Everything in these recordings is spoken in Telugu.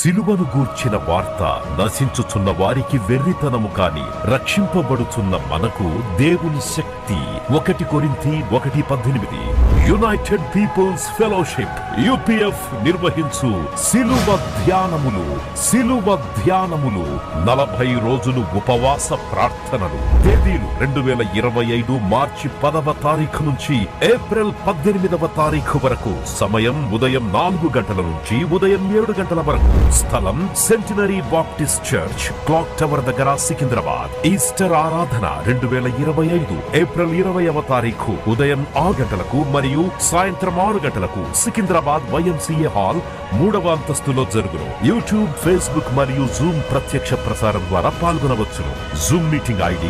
సిలువను గూర్చిన వార్త నశించుచున్న వారికి వెర్రితనము కాని రక్షింపబడుచున్న మనకు దేవుని శక్తి. 1 కొరింథీ 1:18. యునైటెడ్ పీపుల్స్ ఫెలోషిప్ UPF నిర్వహించు సిలువ ధ్యానములు 40 రోజులు ఉపవాస ప్రార్థనలు. తేదీలు 2025 మార్చి 10వ తారీఖు నుంచి ఏప్రిల్ 18వ తారీఖు వరకు. సమయం ఉదయం 4 గంటల నుంచి ఉదయం 7 గంటల వరకు. స్థలం centenary Baptist church, clock tower దగ్గర, సికింద్రాబాద్. ఈస్టర్ ఆరాధన 2025 ఏప్రిల్ 20వ తారీఖు ఉదయం 6 గంటలకు మరియు సాయంత్రం 6 గంటలకు సికింద్రాబాద్ YMCA హాల్ 3వ అంతస్తులో జరుగును. యూట్యూబ్, ఫేస్బుక్ మరియు జూమ్ ప్రత్యక్ష ప్రసారం ద్వారా పాల్గొనవచ్చును. Zoom meeting ID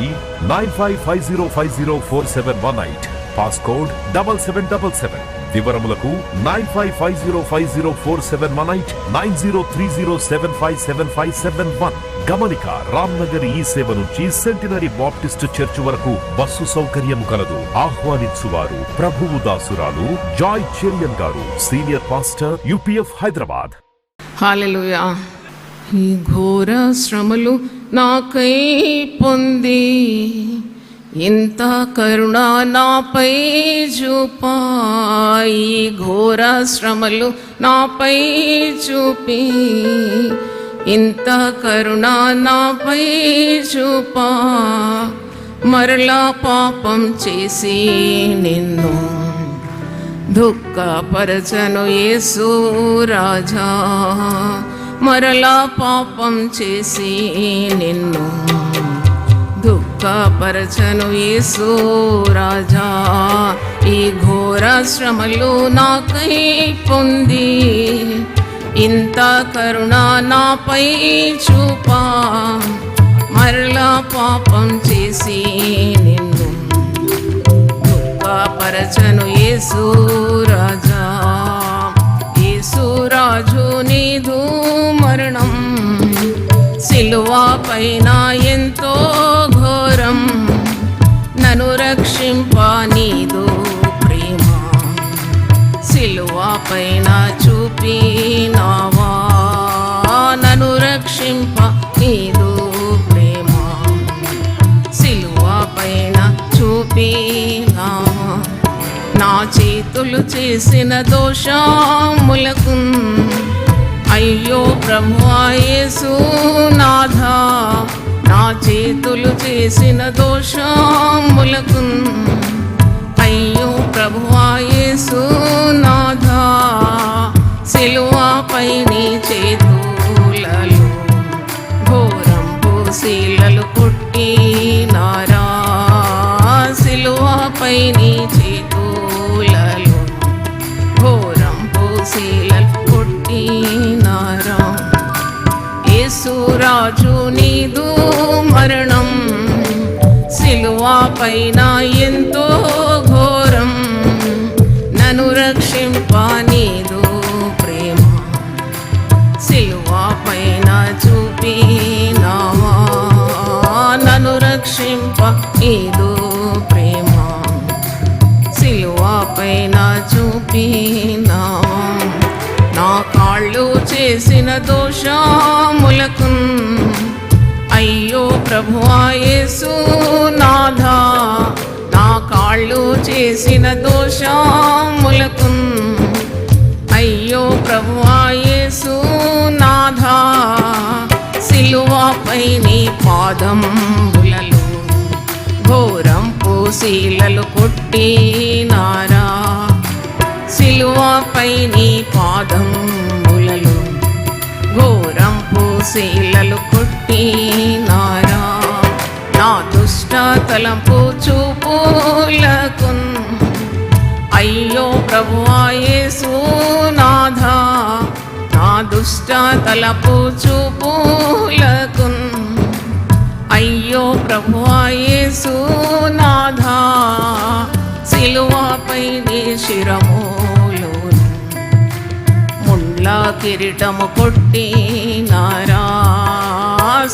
9550504718. పాస్కోడ్ 7777. వివరములకు 9550504718 9030757571. గమనిక, రామ్నగర్ ఈ సేవ నుంచి సెంటినరీ బాప్టిస్ట్ చర్చ్ వరకు బస్సు సౌకర్యం కలదు. ఆహ్వానించువారు ప్రభువు దాసురాలు జాయ్ చెరియన్ గారు, senior pastor, UPF, Hyderabad. Hallelujah. ఈ ఘోర శ్రమలు నాకై పొంది ఇంత కరుణ నాపై చూపా. ఈ ఘోర శ్రమలు నాపై చూపి ఇంత కరుణ నాపై చూపా. మరలా పాపం చేసి నిన్ను దుఃఖపరచను యేసు రాజా. మరలా పాపం చేసి నిన్ను దుఃఖపరచను యేసు రాజా. ఈ ఘోర శ్రమలు నాకై పొంది ఇంత కరుణ నాపై చూపా. మరలా పాపం చేసి నిన్ను దుఃఖపరచను యేసు రాజా. యేసు రాజు నీదు మరణం సిలువ పైన ఎంతో ఘోరం. నన్ను రక్షింప నీదు ప్రేమ సిలువ పైన చూపినావా. నన్ను రక్షింప నీదు ప్రేమ సిలువ పైన చూపినావా. నా చేతులు చేసిన దోషములకు అయ్యో ప్రభువా యేసు నాథా. నా చేతులు చేసిన దోషములకు అయ్యో ప్రభువా యేసు నాథా. సిలువపై నీ చేతులలో ఘోరంబు శీలలు కొట్టినారా. సిలువపై నీ చేతులలో ఘోరంబు శీలలు కొట్టినారా. యేసు రాజు నీదు మరణం సిలువ పైన ఎంతో ఘోరం. నన్ను రక్షింప నీదు ప్రేమ సిలువ పైన చూపినావా. నన్ను రక్షింప నీదు ప్రేమ సిలువ పైన చూపినావా. నా కాళ్ళు చేసిన దోషములకు అయ్యో ప్రభువా యేసు నాథా. నా కాళ్ళు చేసిన దోషములకు అయ్యో ప్రభువా యేసు నాథా. సిలువపై నీ పాదములలో ఘోరంపు శీలలు కొట్టినారా. సిలువపై నీ పాదములలో ఘోరంపు శీలలు కొట్టినారా. నా దుష్ట తలంపు చూపులకు అయ్యో ప్రభువా యేసు నాథా. నా దుష్ట తలపు చూపులకు అయ్యో ప్రభువా యేసు నాథా. సిలువపై నీ శిరములో ముళ్ళ కిరీటము కొట్టినారా.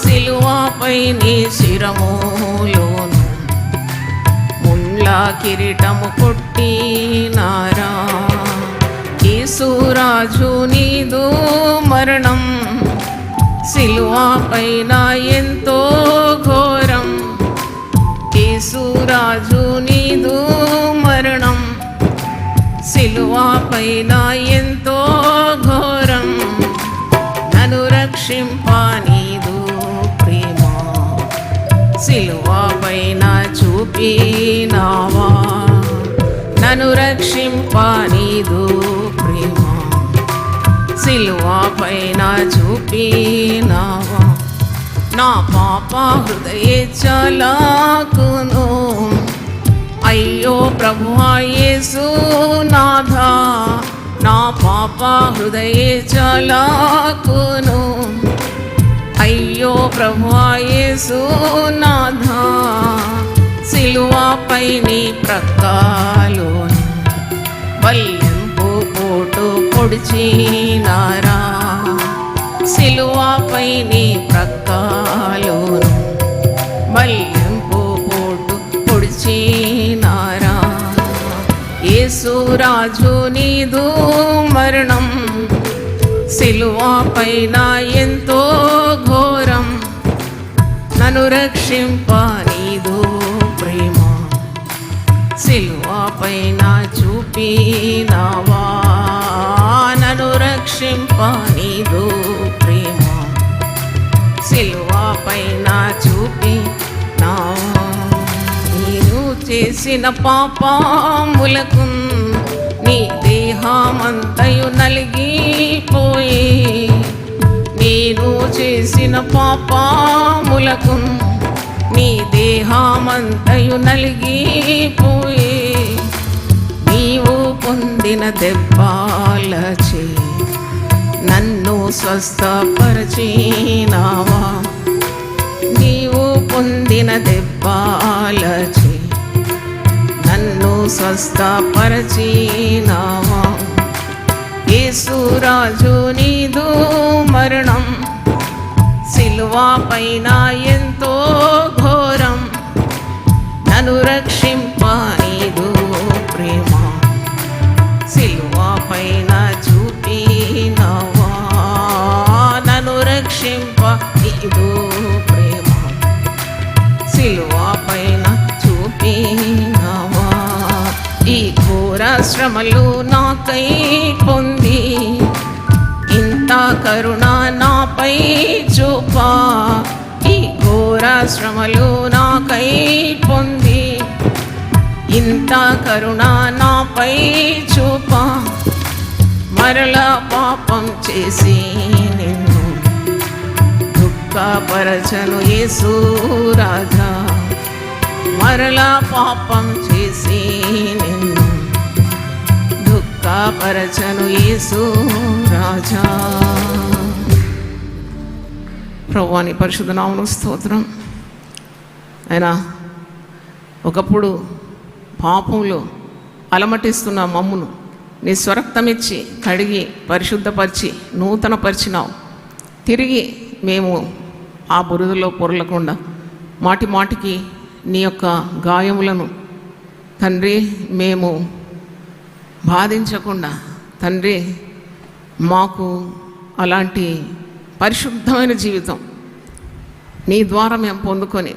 సిలువపై నీ శిరములోను ముళ్ళ కిరీటము కొట్టినారా. యేసు రాజు నీదు మరణం సిలువ పైన ఎంతో ఘోరం, యేసురాజు నీదు మరణం. సిలువ పైన ఎంతో ఘోరం, నన్ను రక్షింప నీదు ప్రేమ. సిలువ పైన చూపినావా, నన్ను రక్షింప నీదు ప్రేమ. సిలువ పైన చూపినావా, నా పాప హృదయ చలాకును. అయ్యో ప్రభువా యేసునాథా, నా పాప హృదయ చలాకును. అయ్యో ప్రభువా యేసునాథా, సిలువపై నీ ప్రక్కలోను బల్లెంపు పోటు పొడిచినారా. సిలువపై నీ ప్రక్కలోను బల్లెంపు పోటు పొడిచినారా. యేసురాజు నీదు మరణం, సిలువ పైన ఎంతో ఘోరం, నన్ను రక్షింప నీదు ప్రేమ. సిలువ పైన చూపినావా, నన్ను రక్షింప నీదు ప్రేమ. సిలువ పైన చూపినావా, నేను చేసిన పాపములకు నీ దేహమంతయు నలిగిపోయి. నేను చేసిన పాపములకు నీ దేహమంతయు నలిగిపోయి. నీవు పొందిన దెబ్బలచే నన్ను స్వస్థపరచినావా. నీవు పొందిన దెబ్బలచే నన్ను స్వస్థపరచినావా. యేసురాజు నీదు మరణం, సిలువ పైన ఎంతో ఘోరం, నన్ను రక్షింప నీదు ప్రేమ. సిలువ పైన చూపినావా, నన్ను రక్షింప నీదు ప్రేమ. సిలువ పైన చూపినావా, ఈ ఘోర శ్రమలు నాకై పొంది ఇంత కరుణ నాపై చూపా. ఈ ఘోర శ్రమలు నాకై పొంది ఇంత కరుణ నాపై చూపా. మరల పాపం చేసి నిన్ను దుఃఖపరచను యేసురాజా. మరల పాపం చేసి నిన్ను దుఃఖపరచను యేసురాజా. ప్రభువా నీ పరిశుద్ధ నామమునకు స్తోత్రం. అయినా ఒకప్పుడు పాపంలో అలమటిస్తున్న మమ్మును నీ స్వరక్తమిచ్చి కడిగి పరిశుద్ధపరిచి నూతనపరిచినావు. తిరిగి మేము ఆ బురదలో పొరలకుండా మాటి మాటికి నీ యొక్క గాయములను తండ్రి మేము బాధించకుండా తండ్రి మాకు అలాంటి పరిశుద్ధమైన జీవితం నీ ద్వారా మేము పొందుకొని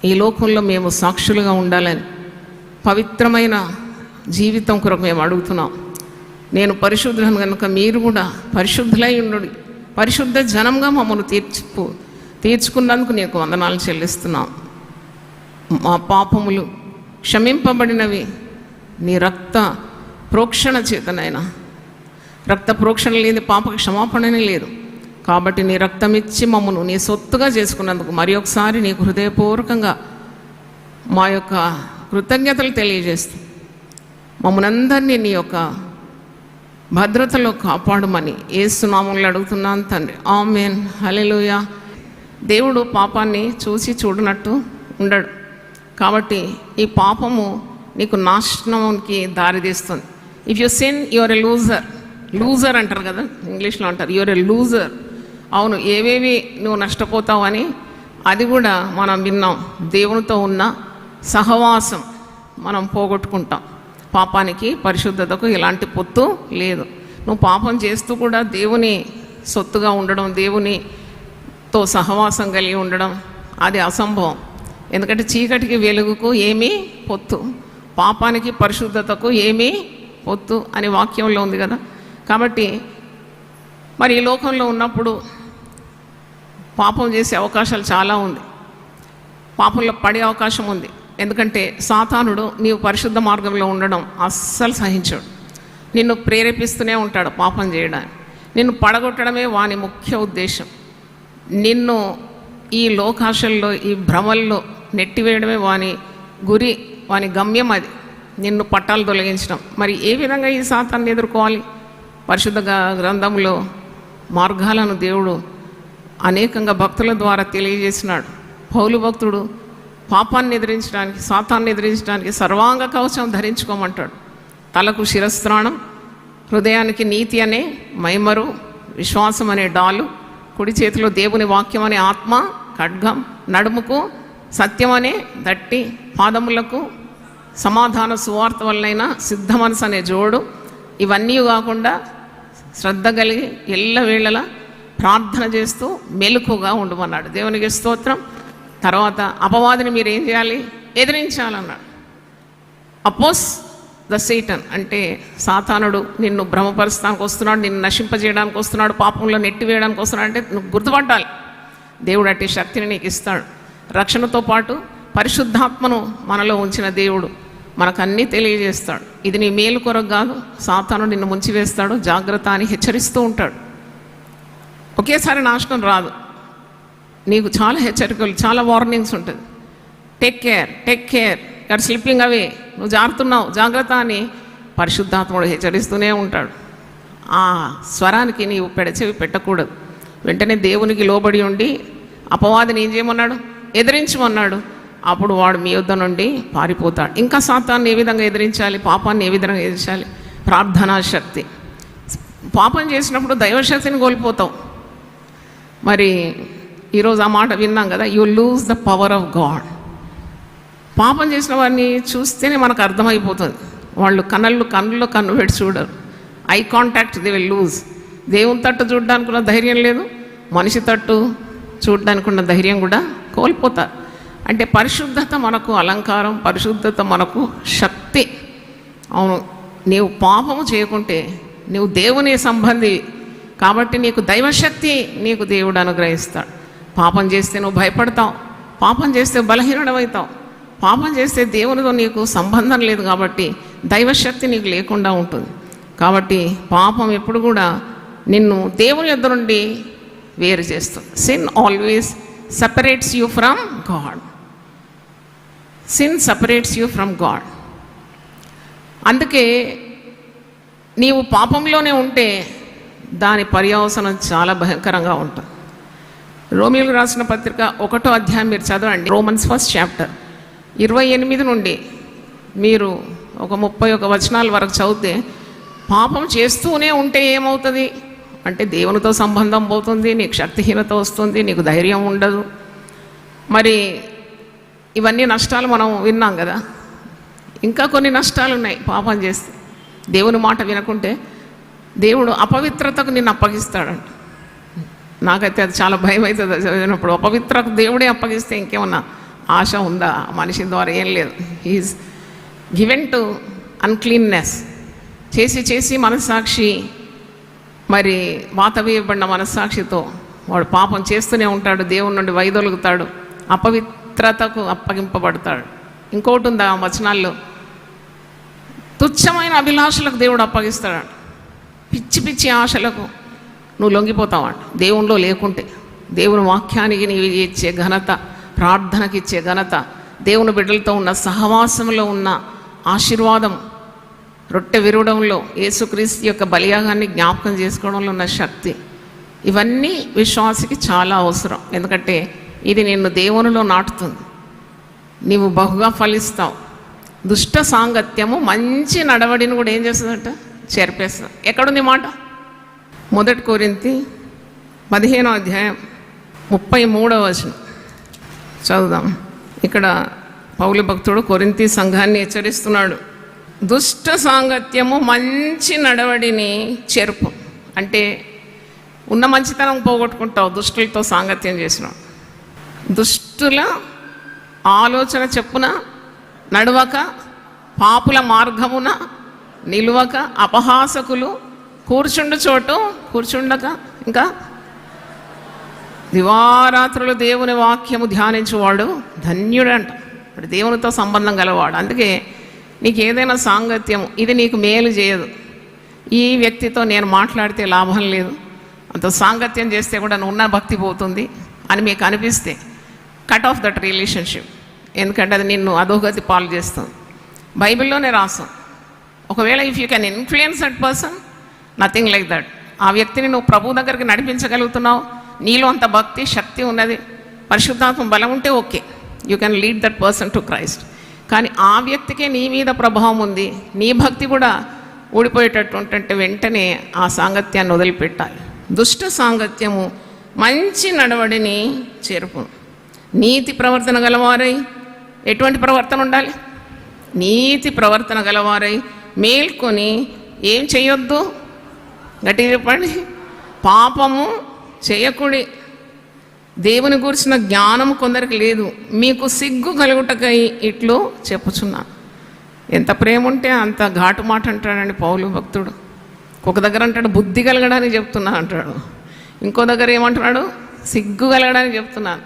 ఈ లోకంలో మేము సాక్షులుగా ఉండాలని పవిత్రమైన జీవితం కొరకు మేము అడుగుతున్నాం. నేను పరిశుద్ధులను కనుక మీరు కూడా పరిశుద్ధులై ఉండు, పరిశుద్ధ జనంగా మమ్మల్ని తీర్చుకున్నందుకు నీకు వందనాలు చెల్లిస్తున్నాం. మా పాపములు క్షమింపబడినవి నీ రక్త ప్రోక్షణ చేతనైనా. రక్త ప్రోక్షణ లేని పాప క్షమాపణనే లేదు. కాబట్టి నీ రక్తం ఇచ్చి మమ్మను నీ సొత్తుగా చేసుకున్నందుకు మరి ఒకసారి నీకు హృదయపూర్వకంగా మా యొక్క కృతజ్ఞతలు తెలియజేస్తూ మమ్మల్ని అందరినీ నీ యొక్క భద్రతలో కాపాడమని యేసు నామములో అడుగుతున్నాను తండ్రి. ఆమేన్. హల్లెలూయా. దేవుడు పాపాన్ని చూసి చూడనట్టు ఉండడు. కాబట్టి ఈ పాపము నీకు నాశనానికి దారితీస్తుంది. If you sin your a loser అంటారు కదా, ఇంగ్లీష్లో అంటారు యువర్ ఎ లూజర్. అవును, ఏవేవి నువ్వు నష్టపోతావని అది కూడా మనం విన్నాం. దేవునితో ఉన్న సహవాసం మనం పోగొట్టుకుంటాం. పాపానికి పరిశుద్ధతకు ఎలాంటి పొత్తు లేదు. నువ్వు పాపం చేస్తూ కూడా దేవుని సొత్తుగా ఉండడం, దేవుని లోకంతో సహవాసం కలిగి ఉండడం అది అసంభవం. ఎందుకంటే చీకటికి వెలుగుకు ఏమీ పొత్తు, పాపానికి పరిశుద్ధతకు ఏమీ పొత్తు అని వాక్యంలో ఉంది కదా. కాబట్టి మరి ఈ లోకంలో ఉన్నప్పుడు పాపం చేసే అవకాశాలు చాలా ఉంది, పాపంలో పడే అవకాశం ఉంది. ఎందుకంటే సాతానుడు నీవు పరిశుద్ధ మార్గంలో ఉండడం అస్సలు సహించాడు. నిన్ను ప్రేరేపిస్తూనే ఉంటాడు పాపం చేయడానికి. నిన్ను పడగొట్టడమే వాని ముఖ్య ఉద్దేశం. నిన్ను ఈ లోకాశల్లో, ఈ భ్రమల్లో నెట్టివేయడమే వాని గురి, వాని గమ్యం అది. నిన్ను పట్టాలు తొలగించడం. మరి ఏ విధంగా ఈ సాతాన్ని ఎదుర్కోవాలి? పరిశుద్ధ గ్రంథంలో మార్గాలను దేవుడు అనేకంగా భక్తుల ద్వారా తెలియజేసినాడు. పౌలు భక్తుడు పాపాన్ని ఎదిరించడానికి, సాతాన్ని ఎదిరించడానికి సర్వాంగ కవచం ధరించుకోమంటాడు. తలకు శిరస్త్రాణం, హృదయానికి నీతి అనే మైమరు, విశ్వాసం అనే డాలు, కుడి చేతిలో దేవుని వాక్యం అనే ఆత్మ ఖడ్గం, నడుముకు సత్యం అనే దట్టి, పాదములకు సమాధాన సువార్త వల్లైన సిద్ధ మనసు అనే జోడు. ఇవన్నీ కాకుండా శ్రద్ధ కలిగి ఎల్లవేళలా ప్రార్థన చేస్తూ మెలకుగా ఉండమన్నాడు. దేవునికి స్తోత్రం. తర్వాత అపవాదిని మీరు ఏం చేయాలి? ఎదిరించాలన్నాడు. అపోస్ ద సేటన్ అంటే సాతానుడు నిన్ను భ్రమపరుస్తానికి వస్తున్నాడు, నిన్ను నశింపజేయడానికి వస్తున్నాడు, పాపంలో నెట్టివేయడానికి వస్తున్నాడు అంటే నువ్వు గుర్తుపట్టాలి. దేవుడు అట్టి శక్తిని నీకు ఇస్తాడు. రక్షణతో పాటు పరిశుద్ధాత్మను మనలో ఉంచిన దేవుడు మనకు అన్నీ తెలియజేస్తాడు. ఇది నీ మేలు కొరకు కాదు, సాతానుడు నిన్ను ముంచివేస్తాడు, జాగ్రత్త అని హెచ్చరిస్తూ ఉంటాడు. ఒకేసారి నాశనం రాదు, నీకు చాలా హెచ్చరికలు, చాలా వార్నింగ్స్ ఉంటుంది. Take care, take care, you're slipping away, నువ్వు జారుతున్నావు, జాగ్రత్త అని పరిశుద్ధాత్ముడు హెచ్చరిస్తూనే ఉంటాడు. ఆ స్వరానికి నీవు పెడచెవి పెట్టకూడదు. వెంటనే దేవునికి లోబడి ఉండి అపవాదిని ఏం చేయమన్నాడు? ఎదిరించమన్నాడు. అప్పుడు వాడు మీ యొద్ద నుండి పారిపోతాడు. ఇంకా సాతాన్ని ఏ విధంగా ఎదిరించాలి? పాపాన్ని ఏ విధంగా ఎదిరించాలి? ప్రార్థనా శక్తి. పాపం చేసినప్పుడు దైవశక్తిని కోల్పోతావు. మరి ఈరోజు ఆ మాట విన్నాం కదా, you lose the power of God. పాపం చేసిన వారిని చూస్తేనే మనకు అర్థమైపోతుంది. వాళ్ళు కన్నుల్లో కన్ను పెట్టి చూడరు. Eye contact they will lose. దేవుని తట్టు చూడడానికి ఉన్న ధైర్యం లేదు, మనిషి తట్టు చూడడానికి ఉన్న ధైర్యం కూడా కోల్పోతారు. అంటే పరిశుద్ధత మనకు అలంకారం, పరిశుద్ధత మనకు శక్తి. అవును, నీవు పాపము చేయకుంటే నీవు దేవుని సంబంధి కాబట్టి నీకు దైవశక్తి నీకు దేవుడు అనుగ్రహిస్తాడు. పాపం చేస్తే నువ్వు భయపడతావు, పాపం చేస్తే బలహీనుడవుతావు, పాపం చేస్తే దేవునితో నీకు సంబంధం లేదు కాబట్టి దైవశక్తి నీకు లేకుండా ఉంటుంది. కాబట్టి పాపం ఎప్పుడు కూడా నిన్ను దేవుని యొద్ద నుండి వేరు చేస్తుంది. Sin always separates you from God. Sin separates you from God. అందుకే నీవు పాపంలోనే ఉంటే దాని పర్యవసనం చాలా భయంకరంగా ఉంటుంది. రోమియోలకు రాసిన పత్రిక 1వ అధ్యాయం మీరు చదవండి. రోమన్స్ 1st చాప్టర్ 28 నుండి మీరు ఒక 31 వచనాల వరకు చదివితే పాపం చేస్తూనే ఉంటే ఏమవుతుంది అంటే దేవునితో సంబంధం పోతుంది, నీకు శక్తిహీనత వస్తుంది, నీకు ధైర్యం ఉండదు. మరి ఇవన్నీ నష్టాలు మనం విన్నాం కదా. ఇంకా కొన్ని నష్టాలు ఉన్నాయి పాపం చేస్తే. దేవుని మాట వినకుంటే దేవుడు అపవిత్రతకు నిన్ను అప్పగిస్తాడంట. నాకైతే అది చాలా భయం అవుతుంది చదివినప్పుడు. అపవిత్రకు దేవుడే అప్పగిస్తే ఇంకేమన్నా ఆశ ఉందా? మనిషి ద్వారా ఏం లేదు. He is given to uncleanness. చేసి చేసి మనస్సాక్షి మరి వాత వేయబడిన మనస్సాక్షితో వాడు పాపం చేస్తూనే ఉంటాడు, దేవుని నుండి వైదొలుగుతాడు, అపవిత్రతకు అప్పగింపబడతాడు. ఇంకోటి ఉంది ఆ వచనాల్లో, తుచ్చమైన అభిలాషలకు దేవుడు అప్పగిస్తాడు. పిచ్చి పిచ్చి ఆశలకు నువ్వు లొంగిపోతావాడు దేవునిలో లేకుంటే. దేవుని వాక్యానికి నీవు ఇచ్చే ఘనత, ప్రార్థనకి ఇచ్చే ఘనత, దేవుని బిడ్డలతో ఉన్న సహవాసంలో ఉన్న ఆశీర్వాదం, రొట్టె విరవడంలో యేసుక్రీస్తు యొక్క బలియాగాన్ని జ్ఞాపకం చేసుకోవడంలో ఉన్న శక్తి, ఇవన్నీ విశ్వాసికి చాలా అవసరం. ఎందుకంటే ఇది నిన్ను దేవునిలో నాటుతుంది, నీవు బహుగా ఫలిస్తావు. దుష్ట సాంగత్యము మంచి నడవడిని కూడా ఏం చేస్తుందంట? చెరిపేస్తుంది. ఎక్కడుంది మాట? 1 కొరింథీ 15వ అధ్యాయం 33వ వచనం చదువుదాం. ఇక్కడ పౌలు భక్తుడు కొరింథీ సంఘాన్ని హెచ్చరిస్తున్నాడు. దుష్ట సాంగత్యము మంచి నడవడిని చెరుపు. అంటే ఉన్న మంచితనం పోగొట్టుకుంటావు దుష్టులతో సాంగత్యం చేసినావు. దుష్టుల ఆలోచన చెప్పున నడవక, పాపుల మార్గమున నిలువక, అపహాసకులు కూర్చుండు చోటు కూర్చుండక, ఇంకా దివారాత్రులు దేవుని వాక్యము ధ్యానించువాడు ధన్యుడంట. ఇప్పుడు దేవునితో సంబంధం గలవాడు. అందుకే నీకు ఏదైనా సాంగత్యం ఇది నీకు మేలు చేయదు, ఈ వ్యక్తితో నేను మాట్లాడితే లాభం లేదు, అంత సాంగత్యం చేస్తే కూడా నువ్వు ఉన్న భక్తి పోతుంది అని మీకు అనిపిస్తే కట్ ఆఫ్ దట్ రిలేషన్షిప్. ఎందుకంటే అది నిన్ను అధోగతి పాలు చేస్తుంది. బైబిల్లోనే రాస్తాం, ఒకవేళ if you can influence that person, nothing like that. ఆ వ్యక్తిని నువ్వు ప్రభు దగ్గరికి నడిపించగలుగుతున్నావు, నీలో అంత భక్తి శక్తి ఉన్నది, పరిశుద్ధాత్మ బలం ఉంటే okay, you can lead that person to Christ. కానీ ఆ వ్యక్తికే నీ మీద ప్రభావం ఉంది, నీ భక్తి కూడా ఊడిపోయేటట్టు ఉంటుంటే వెంటనే ఆ సాంగత్యాన్ని వదిలిపెట్టాలి. దుష్ట సాంగత్యము మంచి నడవడిని చేరుపు. నీతి ప్రవర్తన గలవారై, ఎటువంటి ప్రవర్తన ఉండాలి? నీతి ప్రవర్తన గలవారై మేల్కొని ఏం చేయొద్దు, గట్టిగా చెప్పండి, పాపము చేయకుడి. దేవుని గురించిన జ్ఞానం కొందరికి లేదు, మీకు సిగ్గు కలుగుటకై ఇట్లు చెప్పుచున్నాను. ఎంత ప్రేమ ఉంటే అంత ఘాటు మాట అంటాడండి పౌలు భక్తుడు. ఒక దగ్గర అంటాడు బుద్ధి కలగడానికి చెప్తున్నా అంటాడు, ఇంకో దగ్గర ఏమంటున్నాడు సిగ్గు కలగడానికి చెప్తున్నాను.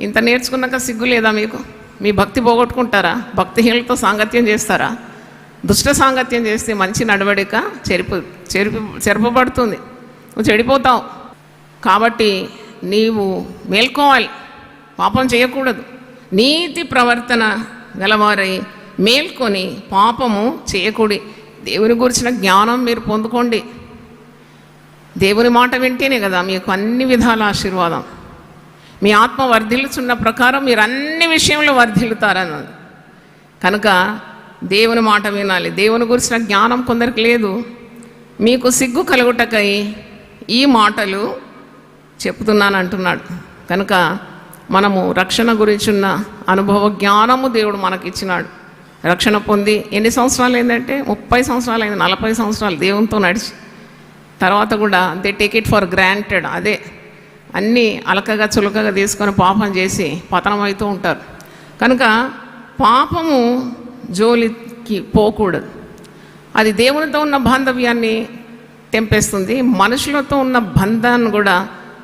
ఇంత నేర్చుకున్నాక సిగ్గు లేదా మీకు? మీ భక్తి పోగొట్టుకుంటారా? భక్తిహీనులతో సాంగత్యం చేస్తారా? దుష్ట సాంగత్యం చేస్తే మంచి నడవడిక చెరపబడుతుంది, నువ్వు చెడిపోతావు. కాబట్టి నీవు మేల్కోవాలి, పాపం చేయకూడదు. నీతి ప్రవర్తన గలవారై మేల్కొని పాపము చేయకూడి. దేవుని గురించిన జ్ఞానం మీరు పొందుకోండి. దేవుని మాట వింటేనే కదా మీకు అన్ని విధాల ఆశీర్వాదం. మీ ఆత్మ వర్ధిల్లుచున్న ప్రకారం మీరు అన్ని విషయంలో వర్ధిల్లుతారన్నది. కనుక దేవుని మాట వినాలి. దేవుని గురించిన జ్ఞానం కొందరికి లేదు, మీకు సిగ్గు కలుగుటకై ఈ మాటలు చెప్తున్నాను అంటున్నాడు. కనుక మనము రక్షణ గురించి ఉన్న అనుభవ జ్ఞానము దేవుడు మనకిచ్చినాడు. రక్షణ పొంది ఎన్ని సంవత్సరాలు అయిందంటే 30 సంవత్సరాలు అయింది, 40 సంవత్సరాలు దేవునితో నడిచి, తర్వాత కూడా they take it for granted. అదే అన్నీ అలకగా చులకగా తీసుకొని పాపం చేసి పతనం అవుతూ ఉంటారు. కనుక పాపము జోలికి పోకూడదు. అది దేవునితో ఉన్న బాంధవ్యాన్ని తెంపేస్తుంది, మనుషులతో ఉన్న బంధాన్ని కూడా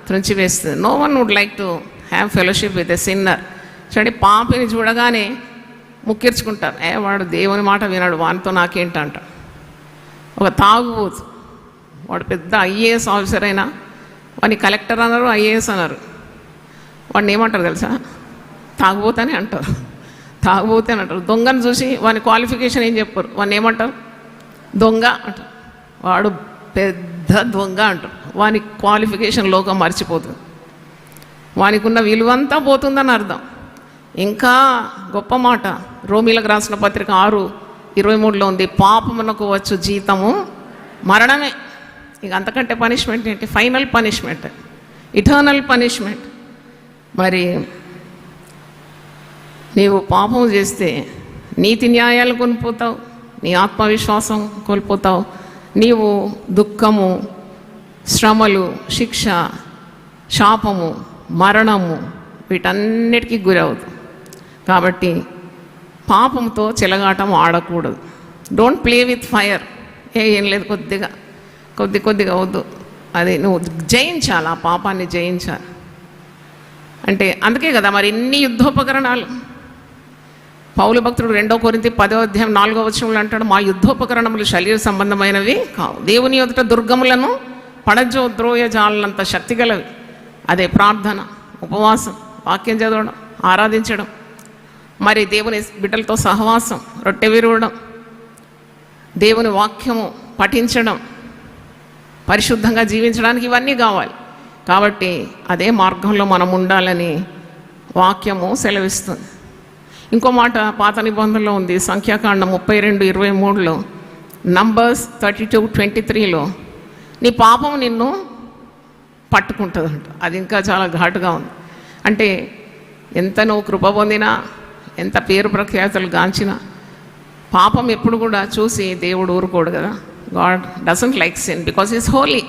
త్రుంచివేస్తుంది. No one would like to have fellowship with a sinner. చూడండి, పాపిని చూడగానే ముక్కిర్చుకుంటారు, వాడు దేవుని మాట వినాడు, వానితో నాకేంటంట. ఒక తాగుబోతు, వాడు పెద్ద ఐఏఎస్ ఆఫీసర్ అయినా వాడిని కలెక్టర్ అన్నారు, ఐఏఎస్ అన్నారు, వాడిని ఏమంటారు తెలుసా? తాగుబోతని అంటారు, తాగుబోతే అని అంటారు. దొంగను చూసి వాని క్వాలిఫికేషన్ ఏం చెప్పారు, వాడిని ఏమంటారు? దొంగ అంటారు. వాడు పెద్ద దొంగ అంటారు. వాని క్వాలిఫికేషన్ లోకం మర్చిపోతుంది, వానికి ఉన్న విలువంతా పోతుందని అర్థం. ఇంకా గొప్ప మాట రోమీలకు రాసిన పత్రిక 6:23లో ఉంది, పాపమునకు వచ్చు జీతము మరణమే. ఇక అంతకంటే పనిష్మెంట్ ఏంటి? Final punishment, eternal punishment. మరి నీవు పాపం చేస్తే నీతి న్యాయాలు కోల్పోతావు, నీ ఆత్మవిశ్వాసం కోల్పోతావు, నీవు దుఃఖము, శ్రమలు, శిక్ష, శాపము, మరణము వీటన్నిటికీ గురవుతావు. కాబట్టి పాపంతో చెలగాటం ఆడకూడదు. Don't play with fire. ఏం లేదు, కొద్దిగా వద్దు, అది నువ్వు జయించాలి, ఆ పాపాన్ని జయించాలి. అంటే అందుకే కదా మరి ఇన్ని యుద్ధోపకరణాలు. పౌలు భక్తుడు 2 కొరింథీ 10:4 అంటాడు, మా యుద్ధోపకరణములు శరీర సంబంధమైనవి కావు, దేవుని ఎదుట దుర్గములను పడజోద్రోయ జాలనంత శక్తి గలవి. అదే ప్రార్థన, ఉపవాసం, వాక్యం చదవడం, ఆరాధించడం, మరి దేవుని బిడ్డలతో సహవాసం, రొట్టె విరవడం, దేవుని వాక్యము పఠించడం, పరిశుద్ధంగా జీవించడానికి ఇవన్నీ కావాలి. కాబట్టి అదే మార్గంలో మనం ఉండాలని వాక్యము సెలవిస్తుంది. ఇంకో మాట పాత నిబంధనలో ఉంది, సంఖ్యాకాండం 32:23లో, నంబర్స్ 32:23లో, నీ పాపం నిన్ను పట్టుకుంటుందంట. అది ఇంకా చాలా ఘాటుగా ఉంది. అంటే ఎంత నువ్వు కృప పొందినా, ఎంత పేరు ప్రఖ్యాతులు గాంచినా, పాపం ఎప్పుడు కూడా చూసి దేవుడు ఊరుకోడు కదా. God doesn't like sin because is holy.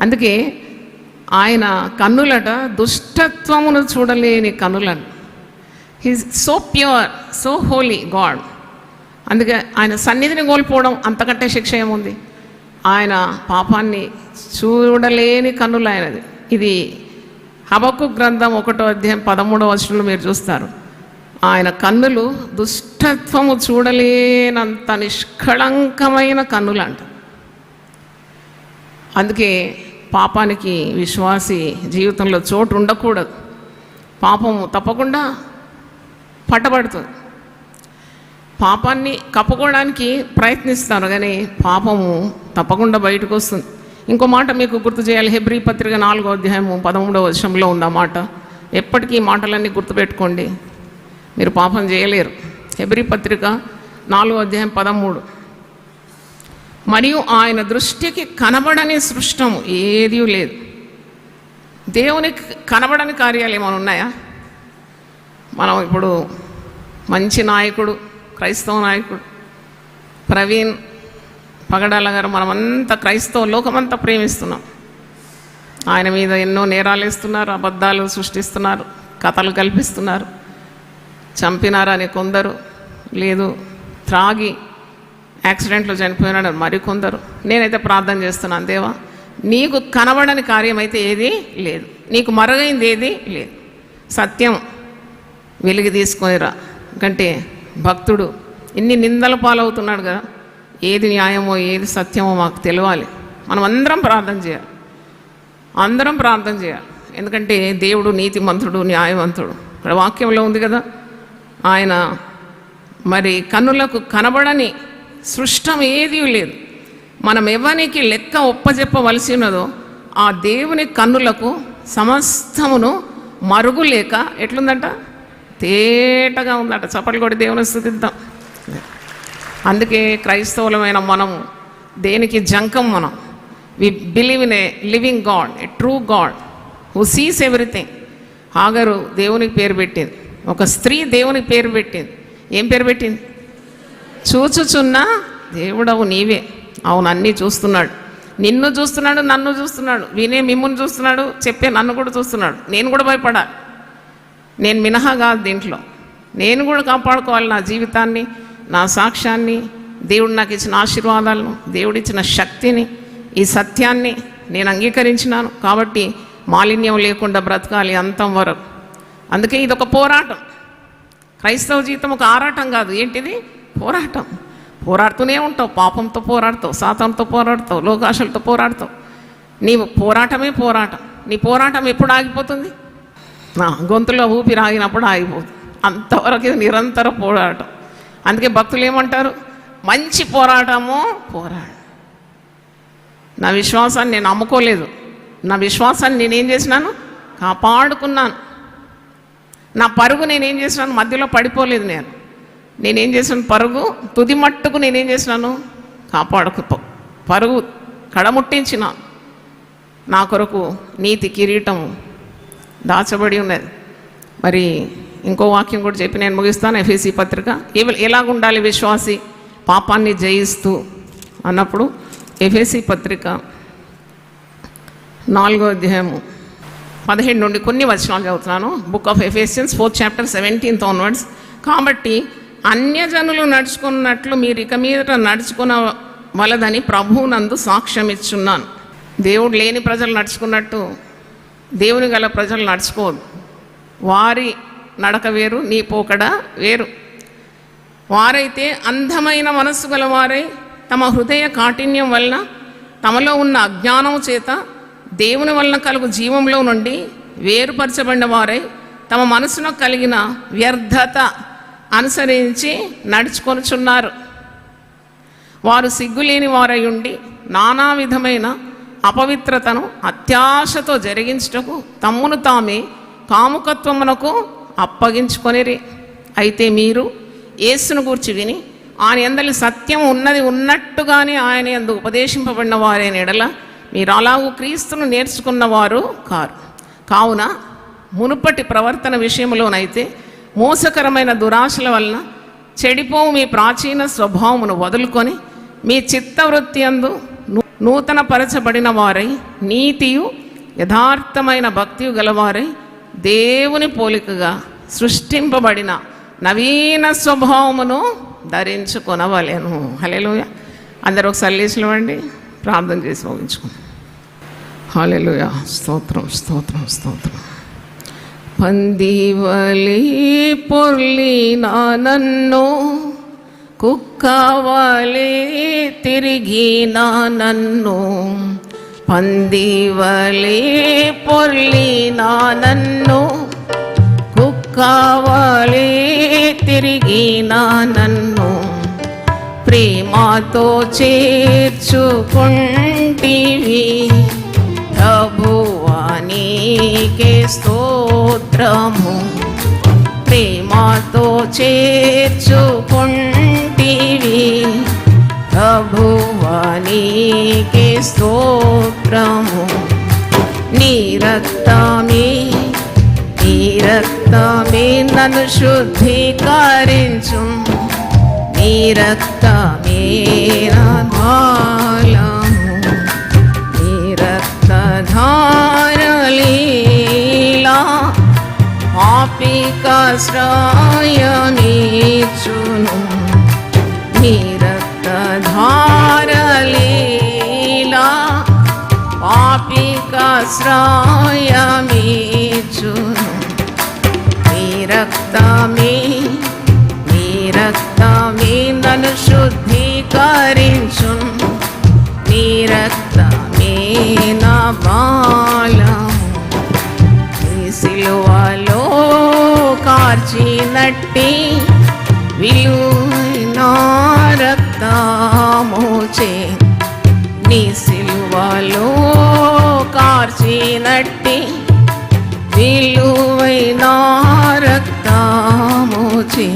అందుకే ఆయన కన్నులట దుష్టత్వమును చూడలేని కన్నులను. He's so pure, so holy God. అందుకే ఆయన సన్నిధిని కోల్పోవడం అంతకంటే శిక్ష ఏముంది? ఆయన పాపాన్ని చూడలేని కన్నులు ఆయనది. ఇది హబక్కు గ్రంథం 1వ అధ్యాయం 13వ వచనంలో మీరు చూస్తారు. ఆయన కన్నులు దుష్టత్వము చూడలేనంత నిష్కళంకమైన కన్నులు అంట. అందుకే పాపానికి విశ్వాసి జీవితంలో చోటు ఉండకూడదు. పాపము తప్పకుండా పట్టబడుతుంది. పాపాన్ని కప్పుకోవడానికి ప్రయత్నిస్తారు, కానీ పాపము తప్పకుండా బయటకు వస్తుంది. ఇంకో మాట మీకు గుర్తు చేయాలి. హెబ్రీ పత్రిక 4వ అధ్యాయము 13వ వచనంలో ఉంది ఆ మాట. ఎప్పటికీ ఈ మాటలన్నీ గుర్తుపెట్టుకోండి, మీరు పాపం చేయలేరు. హెబ్రీ పత్రిక 4వ అధ్యాయం 13. మరియు ఆయన దృష్టికి కనబడని సృష్టము ఏదీ లేదు. దేవునికి కనబడని కార్యాలు ఏమైనా ఉన్నాయా? మనం ఇప్పుడు మంచి నాయకుడు, క్రైస్తవ నాయకుడు ప్రవీణ్ పగడాల గారు, మనమంతా క్రైస్తవ లోకమంతా ప్రేమిస్తున్నాం. ఆయన మీద ఎన్నో నేరాలు వేస్తున్నారు, అబద్ధాలు సృష్టిస్తున్నారు, కథలు కల్పిస్తున్నారు. చంపినారని కొందరు, లేదు త్రాగి యాక్సిడెంట్లో చనిపోయినాడు మరికొందరు. నేనైతే ప్రార్థన చేస్తున్నాను, దేవా నీకు కనబడని కార్యం అయితే ఏదీ లేదు, నీకు మరుగైంది ఏదీ లేదు. సత్యం వెలిగి తీసుకొనిరా. కంటే భక్తుడు ఇన్ని నిందల పాలవుతున్నాడు కదా, ఏది న్యాయమో ఏది సత్యమో మాకు తెలియాలి. మనం అందరం ప్రార్థన చేయాలి, అందరం ప్రార్థన చేయాలి. ఎందుకంటే దేవుడు నీతిమంతుడు, న్యాయవంతుడు. ఇక్కడ వాక్యంలో ఉంది కదా, ఆయన మరి కన్నులకు కనబడని సృష్టం ఏదీ లేదు. మనం ఎవరికి లెక్క ఒప్పజెప్పవలసి ఉన్నదో ఆ దేవుని కన్నులకు సమస్తమును మరుగు లేక ఎట్లుందంట, తేటగా ఉందట. చప్పట్లు కొట్టి దేవుని స్తుతిద్దాం. అందుకే క్రైస్తవులమైన మనము దేనికి జంకం? మనం we believe in a living God, a true God who sees everything. హాగరు దేవునికి పేరు పెట్టింది, ఒక స్త్రీ దేవునికి పేరు పెట్టింది. ఏం పేరు పెట్టింది? చూచుచున్న దేవుడవు నీవే. అవును, అన్నీ చూస్తున్నాడు, నిన్ను చూస్తున్నాడు, నన్ను చూస్తున్నాడు, వినే మిమ్ముని చూస్తున్నాడు, చెప్పే నన్ను కూడా చూస్తున్నాడు. నేను కూడా భయపడాలి, నేను మినహా కాదు దీంట్లో. నేను కూడా కాపాడుకోవాలి నా జీవితాన్ని, నా సాక్ష్యాన్ని, దేవుడు నాకు ఇచ్చిన ఆశీర్వాదాలను, దేవుడిచ్చిన శక్తిని, ఈ సత్యాన్ని నేను అంగీకరించినాను. కాబట్టి మాలిన్యం లేకుండా బ్రతకాలి అంతం వరకు. అందుకే ఇది ఒక పోరాటం. క్రైస్తవ జీవితం ఒక ఆరాటం కాదు. ఏంటిది? పోరాటం. పోరాడుతూనే ఉంటావు, పాపంతో పోరాడతావు, సాతానుతో పోరాడతావు, లోకాశలతో పోరాడతావు. నీవు పోరాటమే పోరాటం. నీ పోరాటం ఎప్పుడు ఆగిపోతుంది? గొంతులో ఊపిరి ఆగినప్పుడు ఆగిపోతుంది. అంతవరకు ఇది నిరంతర పోరాటం. అందుకే భక్తులు ఏమంటారు? మంచి పోరాటము పోరాడు. నా విశ్వాసాన్ని నేను అమ్ముకోలేదు, నా విశ్వాసాన్ని నేనేం చేసినాను? కాపాడుకున్నాను. నా పరుగు నేనేం చేసినాను? మధ్యలో పడిపోలేదు. నేనేం చేసినాను? పరుగు తుది మట్టుకు నేనేం చేసినాను? పరుగు కడముట్టించిన. నా కొరకు నీతి కిరీటం దాచబడి ఉన్నది. మరి ఇంకో వాక్యం కూడా చెప్పి నేను ముగిస్తాను. ఎఫెసీ పత్రిక ఎలాగుండాలి విశ్వాసి పాపాన్ని జయిస్తూ అన్నప్పుడు, ఎఫెసీ పత్రిక 4వ అధ్యాయము 17 నుండి కొన్ని వచనాలు చదువుతున్నాను. Book of Ephesians 4th chapter 17th onwards. కాబట్టి అన్యజనులు నడుచుకున్నట్లు మీరు ఇక మీద నడుచుకున్న వలదని ప్రభువునందు సాక్ష్యం ఇచ్చున్నాను. దేవుడు లేని ప్రజలు నడుచుకున్నట్టు దేవుని గల ప్రజలు నడుచుకోదు. వారి నడక వేరు, నీ పోకడ వేరు. వారైతే అందమైన మనస్సు గల వారై తమ హృదయ కాఠిన్యం వలన, తమలో ఉన్న అజ్ఞానం చేత దేవుని వలన కలుగు జీవంలో నుండి వేరుపరచబడిన వారై తమ మనసులో కలిగిన వ్యర్థత అనుసరించి నడుచుకొనుచున్నారు. వారు సిగ్గులేని వారై ఉండి నానా విధమైన అపవిత్రతను అత్యాశతో జరిగించుటకు తమ్మును తామే కాముకత్వమునకు అప్పగించుకొనిరి. అయితే మీరు యేసును గూర్చి విని ఆయన యందలి సత్యం ఉన్నది ఉన్నట్టుగానే ఆయన యందు ఉపదేశింపబడిన వారైన ఎడల మీరు అలాగూ క్రీస్తును నేర్చుకున్నవారు కారు. కావున మునుపటి ప్రవర్తన విషయంలోనైతే మోసకరమైన దురాశల వలన చెడిపోవు మీ ప్రాచీన స్వభావమును వదులుకొని మీ చిత్తవృత్తి యందు నూతన పరచబడిన వారై నీతియు యథార్థమైన భక్తి గలవారై దేవుని పోలికగా సృష్టింపబడిన నవీన స్వభావమును ధరించుకొనవలెను. హల్లెలూయా. అందరూ ఒకసారి లేచివ్వండి, ప్రార్థన చేసి ముగించుకుందాం. హల్లెలూయా. స్తోత్రం స్తోత్రం స్తోత్రం. పందివలి పొర్లిన నన్ను, కుక్కవలే తిరిగిన నన్ను, పందివలే పొర్లిన నన్ను, కుక్కవలే తిరిగిన నన్ను, ప్రేమతో చేర్చుకుంటివి ప్రభువా, నీకే స్తోత్రము. ప్రేమతో చేర్చుకుంటివి ప్రభువా, నీకే స్తోత్రము. నీ రక్తమే నన్ను శుద్ధీకరించు, నీ రక్తమే నా బలము, నీ రక్తధారలీలా పాపికాశ్రయమిచ్చును, నీ రక్తధారలీలా పాపికాశ్రయమిచ్చును. నీ రక్తమే నన్ను శుద్ధీకరించు, నీ రక్తమే నా బలము. నీ సిలువలో కార్చినట్టి విలువైన రక్తముచే, నీ సిలువలో కార్చినట్టి విలువైన రక్తముచే,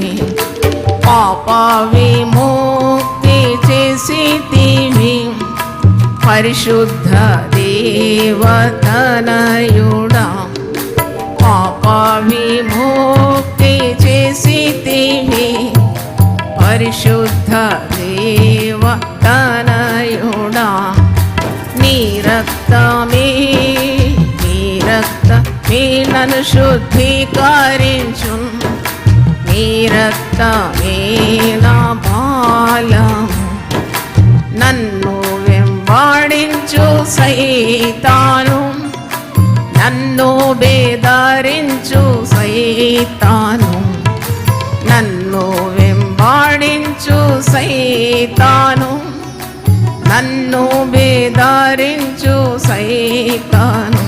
పాప విముక్తి చేసితివి పరిశుద్ధ దేవతనయుడా, పాప విముక్తి చేసితివి పరిశుద్ధ దేవతనయుడా. నీ రక్తమే నన్ను శుద్ధీకరించు, నీ రక్తమే నా బలము. నన్ను వెంబడించు సైతాను, నన్ను బేదరించు సైతాను, నన్ను వెంబడించు సైతాను, నన్ను బేదరించు సైతాను.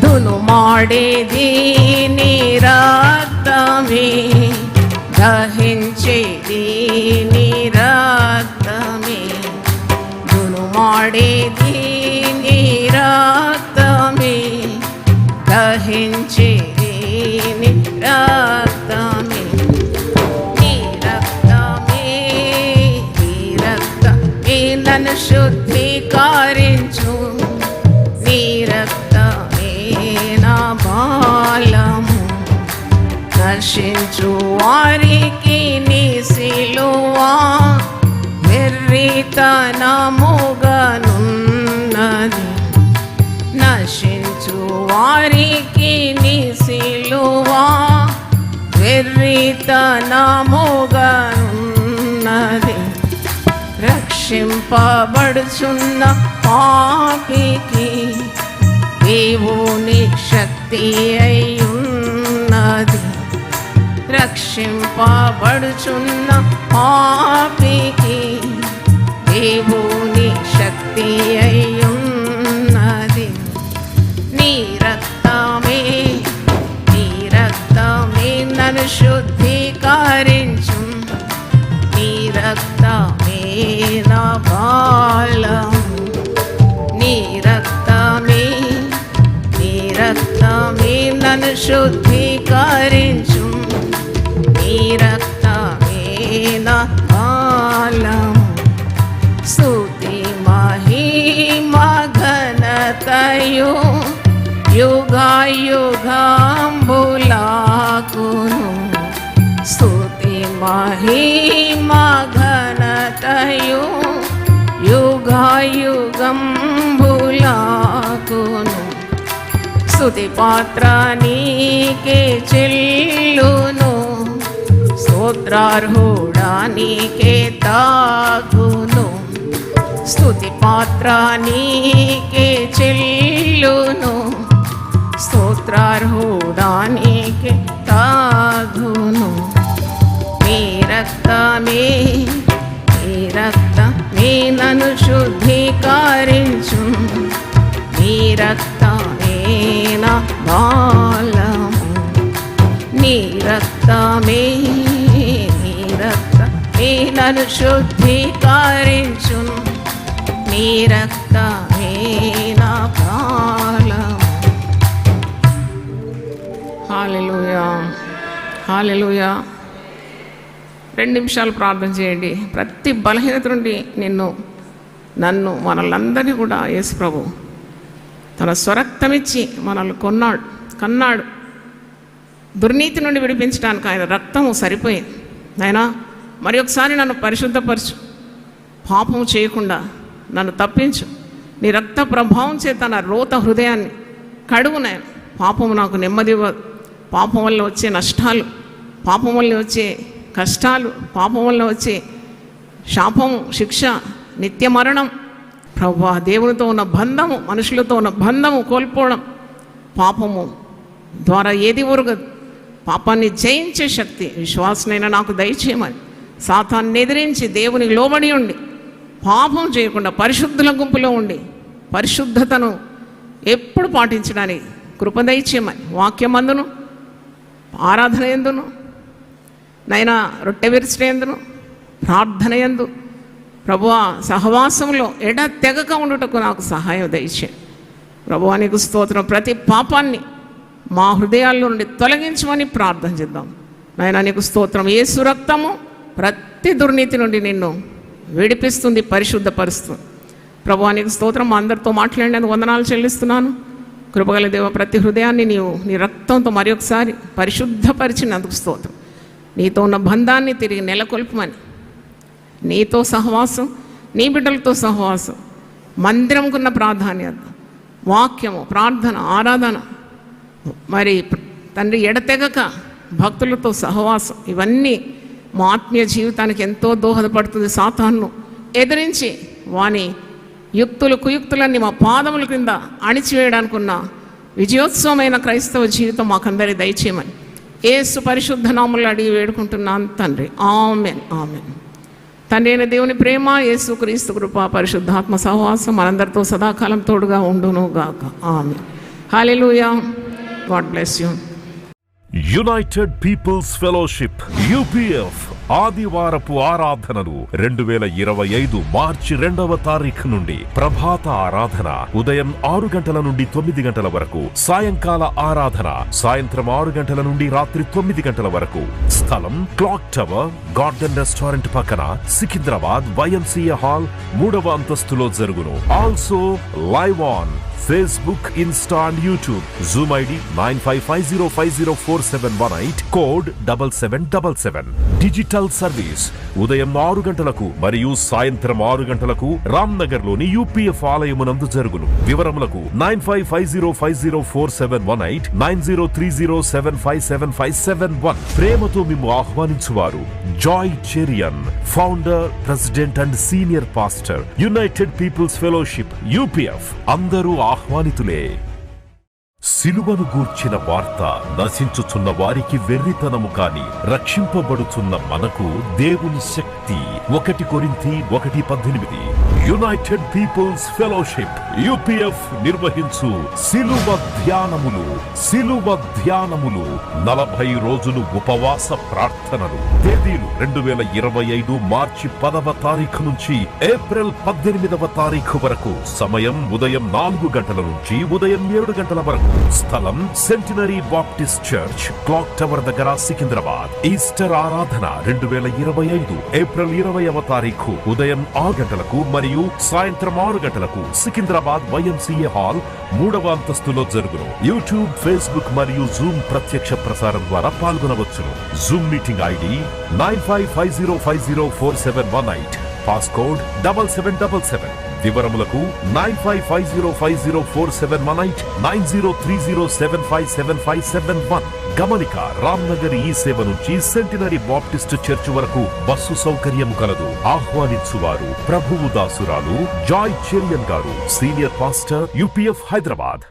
దును మాడేది నీ రక్తమే, దహించేది నీ రక్తమే, దును మాడేది నీ రక్తమే, దహించేది నీ రక్తమే. నీ రక్తమే నన్ను శుద్ధీకరించు, నీ రక్తమే నా బలము. నశించు వారికి నీ సిలువా వెర్రితనముగనున్నది, నశించు వారికి నీ సిలువా వెర్రితనముగనున్నది. రక్షింపబడుచున్న పాపికి దేవుని శక్తి అయ్యున్నది, రక్షింపబడుచున్న పాపికి దేవుని శక్తి అయ్యున్నది. నీ రక్తమే నన్ను శుద్ధీకరించు, నీ రక్తమే నా బలము, నీ రక్తమే నన్ను శుద్ధీకరించు, నీ రక్తమే నా బలము. స్తుతి మహిమ ఘనతయు యుగాయుగంబులాకును, స్తుతి మహిమ ఘనతయు యుగాయుగంబులాకును. స్తుతి పాత్ర నీకే చెల్లును, స్తోత్రార్హుడా నీకే తాగును. స్తుతి పాత్ర నీకే చెల్లును, స్తోత్రార్హుడా నీకే తాగును. నీ రక్తమే నన్ను శుద్ధీకరించు, నీ రక్తమే నా బాలము. నీ రక్తమే నన్ను శుద్ధీకరించు, నీ రక్తమే నా బాలము. హల్లెలూయా, హల్లెలూయా. 2 నిమిషాలు ప్రార్థన చేయండి. ప్రతి బలహీనత నుండి నన్ను మనల్ని కూడా యేసు ప్రభు తన స్వరక్తమిచ్చి మనల్ని కన్నాడు. దుర్నీతి నుండి విడిపించడానికి ఆయన రక్తము సరిపోయింది. నాయనా, మరి ఒకసారి నన్ను పరిశుద్ధపరచు, పాపము చేయకుండా నన్ను తప్పించు. నీ రక్త ప్రభావం చేత నా రోత హృదయాన్ని కడుగు. నాయన, పాపము నాకు నెమ్మది ఇవ్వదు. పాపం వల్ల వచ్చే నష్టాలు, పాపం వల్ల వచ్చే కష్టాలు, పాపం వల్ల వచ్చే శాపము, శిక్ష, నిత్య మరణం, ప్రభువా, దేవునితో ఉన్న బంధము, మనుషులతో ఉన్న బంధము కోల్పోవడం, పాపము ద్వారా ఏది ఒరగదు. పాపాన్ని జయించే శక్తి విశ్వాసనైనా నాకు దయచేయమని సాతాన్ని ఎదిరించి దేవునికి లోబడి ఉండి పాపం చేయకుండా పరిశుద్ధుల గుంపులో ఉండి పరిశుద్ధతను ఎప్పుడు పాటించడానికి కృప దయచేయమని వాక్యమందును, ఆరాధన యందును, నైనా రొట్టె విరిచట యందును, ప్రార్థన యందు, ప్రభువా, సహవాసంలో తెగక ఉండుటకు నాకు సహాయం దయచేయండి. ప్రభువా, నీకు స్తోత్రం. ప్రతి పాపాన్ని మా హృదయాల్లో నుండి తొలగించమని ప్రార్థన చేద్దాం. నాయనా, నీకు స్తోత్రం. యేసు రక్తము ప్రతి దుర్నీతి నుండి నిన్ను విడిపిస్తుంది, పరిశుద్ధపరుస్తుంది. ప్రభువా, నీకు స్తోత్రం. మా అందరితో మాట్లాడినందుకు వందనాలు చెల్లిస్తున్నాను. కృపగల దేవ, ప్రతి హృదయాన్ని నీ రక్తంతో మరి ఒకసారి పరిశుద్ధపరిచినందుకు స్తోత్రం. నీతో ఉన్న బంధాన్ని తిరిగి నెలకొల్పమని, నీతో సహవాసం, నీ బిడ్డలతో సహవాసం, మందిరంకున్న ప్రాధాన్యత, వాక్యము, ప్రార్థన, ఆరాధన, మరి తండ్రి ఎడతెగక భక్తులతో సహవాసం, ఇవన్నీ మా ఆత్మీయ జీవితానికి ఎంతో దోహదపడుతుంది. సాతాను ఎదిరించి వాని కుయుక్తులన్నీ మా పాదముల క్రింద అణిచివేయడానికి ఉన్న విజయోత్సవమైన క్రైస్తవ జీవితం మాకందరి దయచేయమని యేసు పరిశుద్ధ నామములో అడిగి వేడుకుంటున్నాను తండ్రి. ఆమేన్, ఆమేన్. తండ్రి అయిన దేవుని ప్రేమ, యేసు క్రీస్తు కృప, పరిశుద్ధాత్మ సహవాసం మనందరితో సదాకాలం తోడుగా ఉండును గాక. Amen. Hallelujah. God bless you. United Peoples Fellowship UPF ఆదివారపు ఆరాధనలు 2025 మార్చి 2వ తారీఖు నుండి ప్రభాత ఆరాధన ఉదయం 6 గంటల నుండి 9 గంటల వరకు, సాయంకాల ఆరాధన సాయంత్రం 6 గంటల నుండి రాత్రి 9 గంటల వరకు. స్థలం క్లాక్ టవర్ గార్డెన్ రెస్టారెంట్ పక్కన, సికింద్రాబాద్, YMCA హాల్ 3వ అంతస్తులో జరుగును. Also live on Facebook, Insta and YouTube. Zoom ID 9550504718, code 7777. Digital service ఉదయం 6 గంటలకు మరియు సాయంత్రం 6 గంటలకు రామ్నగర్ లోని UPF ఆలయమునందు జరుగును. వివరములకు 9550504718, 9030757571. ప్రేమతో మిమ్ము ఆహ్వానించువారు Joy Cherian, founder, president and senior pastor, United Peoples Fellowship UPF. అందరూ ఆహ్వానితులే. సిలువను గూర్చిన వార్త నశించుచున్న వారికి వెర్రితనము కాని రక్షింపబడుచున్న మనకు దేవుని శక్తి. 1 కొరింథీ 1:18. యునైటెడ్ పీపుల్స్ ఫెలోషిప్ UPF నిర్వహించు సిలువ ధ్యానములు 40 రోజులు ఉపవాస ప్రార్థనలు. తేదీలు 2025 మార్చి 10వ తారీఖు నుంచి ఏప్రిల్ 18వ తారీఖు వరకు. సమయం ఉదయం 4 గంటల నుంచి ఉదయం 7 గంటల వరకు. స్థలం centenary Baptist church, clock tower దగ్గర, సికింద్రాబాద్. ఈస్టర్ ఆరాధన 2025 ఏప్రిల్ 20వ తారీఖు ఉదయం 6 గంటలకు మరియు సాయంత్రం 6 గంటలకు సికింద్రాబాద్ YMCA హాల్ 3వ అంతస్తులో జరుగును. యూట్యూబ్, ఫేస్బుక్ మరియు జూమ్ ప్రత్యక్ష ప్రసారం ద్వారా పాల్గొనవచ్చును. Zoom meeting ID 9550504718, passcode 7777. వివరములకు 9550504718 9030757571. గమనిక, రామ్నగర్ ఈ సేవ నుంచి సెంటినరీ బాప్టిస్ట్ చర్చ్ వరకు బస్సు సౌకర్యం కలదు. ఆహ్వానించువారు ప్రభువు దాసురాలు జాయ్ చెరియన్ గారు, సీనియర్ పాస్టర్, UPF, హైదరాబాద్.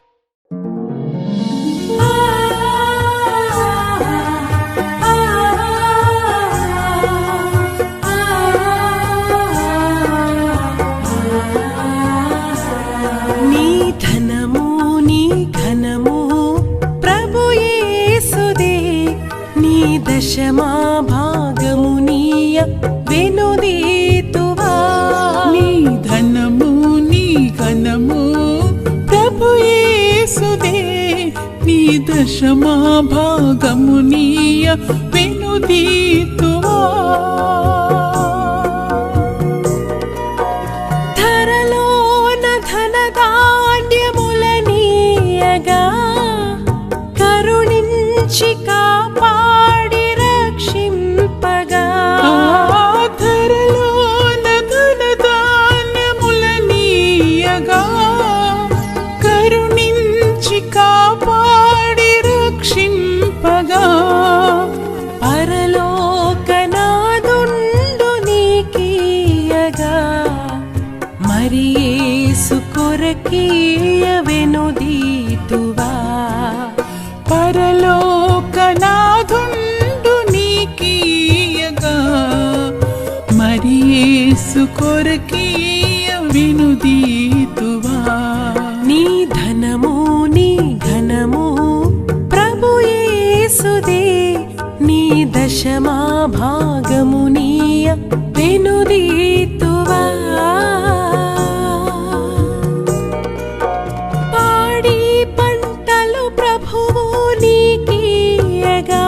దశమా భాగమునీయ వెనుదీతువా. నీ ధనము నీ ఘనము ప్రభు యేసుదే, నీ దశమా భాగమునీయ వెనుదీతువా. ధరలోన ధనధాన్యములనీయగా కరుణించి కాపాడి రక్షింపగా. ధరలోన ధనధాన్యములనీయగా కరుణించి కాపాడి రక్షింపగా. పరలోకనాదుండు నీకీయగా మరి యేసు కొరకీయ వెనుదీతువా. పరలోకనాథుండు నీకీయగా మరి యేసు కొరకీయ వెనుదీతువా. నీ ధనము నీ ఘనము ప్రభు యేసుదే, నీ దశమా భాగమునీయ వెనుదీతువా. పాడి పంటలు ప్రభువు నీకీయగా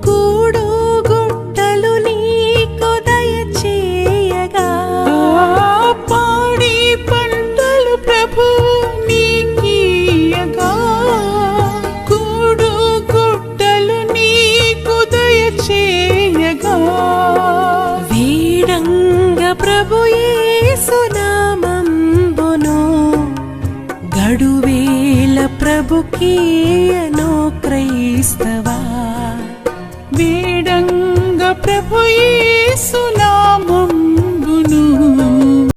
కూడు గుట్టలు నీకు దయచేయగా. పాడి పంటలు ప్రభు నీకీయగా కూడు గుట్టలు నీకు దయచేయగా. వీడంగ ప్రభు యేసు నామంబును గడువేల ప్రభుకీయను క్రైస్తవా. వేడంగ ప్రభు యేసు నామం